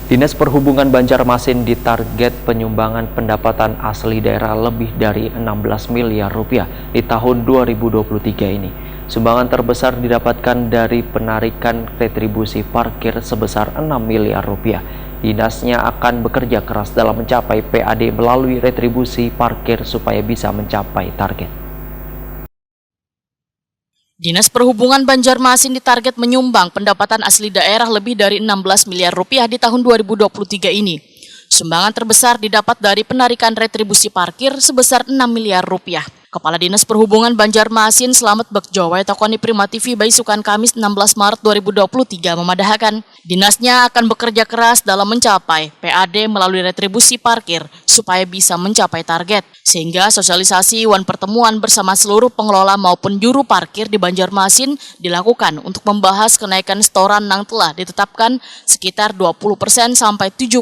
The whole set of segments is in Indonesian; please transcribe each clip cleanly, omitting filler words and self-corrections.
Dinas Perhubungan Banjarmasin ditarget penyumbangan pendapatan asli daerah lebih dari 16 miliar rupiah di tahun 2023 ini. Sumbangan terbesar didapatkan dari penarikan retribusi parkir sebesar 6 miliar rupiah. Dinasnya akan bekerja keras dalam mencapai PAD melalui retribusi parkir supaya bisa mencapai target. Dinas Perhubungan Banjarmasin ditarget menyumbang pendapatan asli daerah lebih dari 16 miliar rupiah di tahun 2023 ini. Sumbangan terbesar didapat dari penarikan retribusi parkir sebesar 6 miliar rupiah. Kepala Dinas Perhubungan Banjarmasin Slamet Bekjo Waitokoni Prima TV Baisukan Kamis 16 Maret 2023 memadahkan dinasnya akan bekerja keras dalam mencapai PAD melalui retribusi parkir supaya bisa mencapai target. Sehingga sosialisasi pertemuan bersama seluruh pengelola maupun juru parkir di Banjarmasin dilakukan untuk membahas kenaikan setoran yang telah ditetapkan sekitar 20% sampai 70%.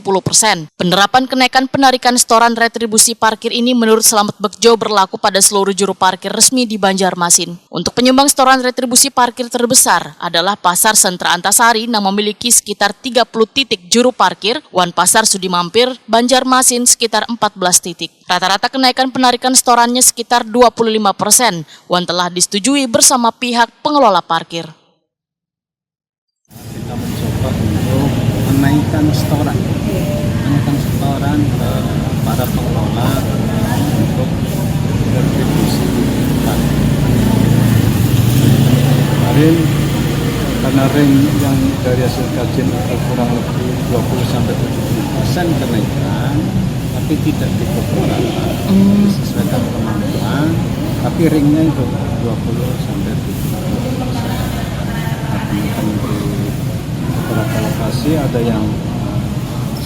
Penerapan kenaikan penarikan setoran retribusi parkir ini menurut Slamet Bekjo berlaku pada seluruh juru parkir resmi di Banjarmasin. Untuk penyumbang setoran retribusi parkir terbesar adalah Pasar Sentra Antasari yang memiliki sekitar 30 titik juru parkir, Wan Pasar Sudi Mampir, Banjarmasin sekitar 14 titik. Rata-rata kenaikan penarikan setorannya sekitar 25%, Wan telah disetujui bersama pihak pengelola parkir. Kita mencoba untuk menaikkan setoran para pengelola untuk retribusi parkir. Kemarin karena range yang dari hasil kajian itu kurang lebih 20-70% kenaikan, tapi tidak dipotong rata, disesuaikan kemampuan, tapi ringnya itu 20-70%. Tapi di beberapa lokasi ada yang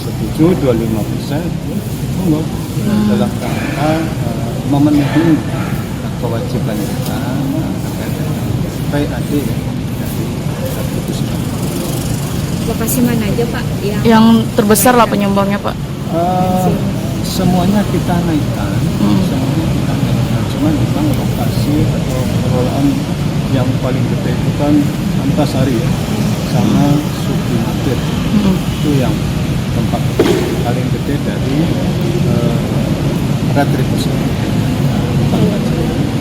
setuju 25%, dalam rangka memenuhi kewajiban kita terkait dengan PAD dari retribusi. Lokasi mana aja Pak Yang terbesar lah penyumbangnya Pak? Semuanya kita naikkan, cuman memang lokasi atau pengelolaan yang paling gede itu kan Antasari ya, sama Sudi Mampir. Itu yang tempat paling gede dari retribusi.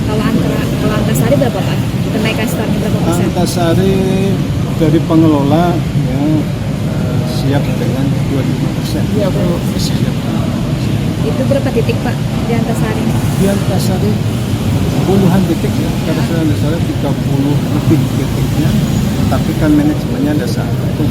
Kalau Antasari berapa Pak? Kenaikan setorannya berapa persen? Antasari dari pengelola ya, siap dengan 25%. Iya Bu. Itu berapa titik Pak di Antasari? Di Antasari puluhan titik ya, karena Antasari 30 lebih titiknya, tapi kan manajemennya ada satu.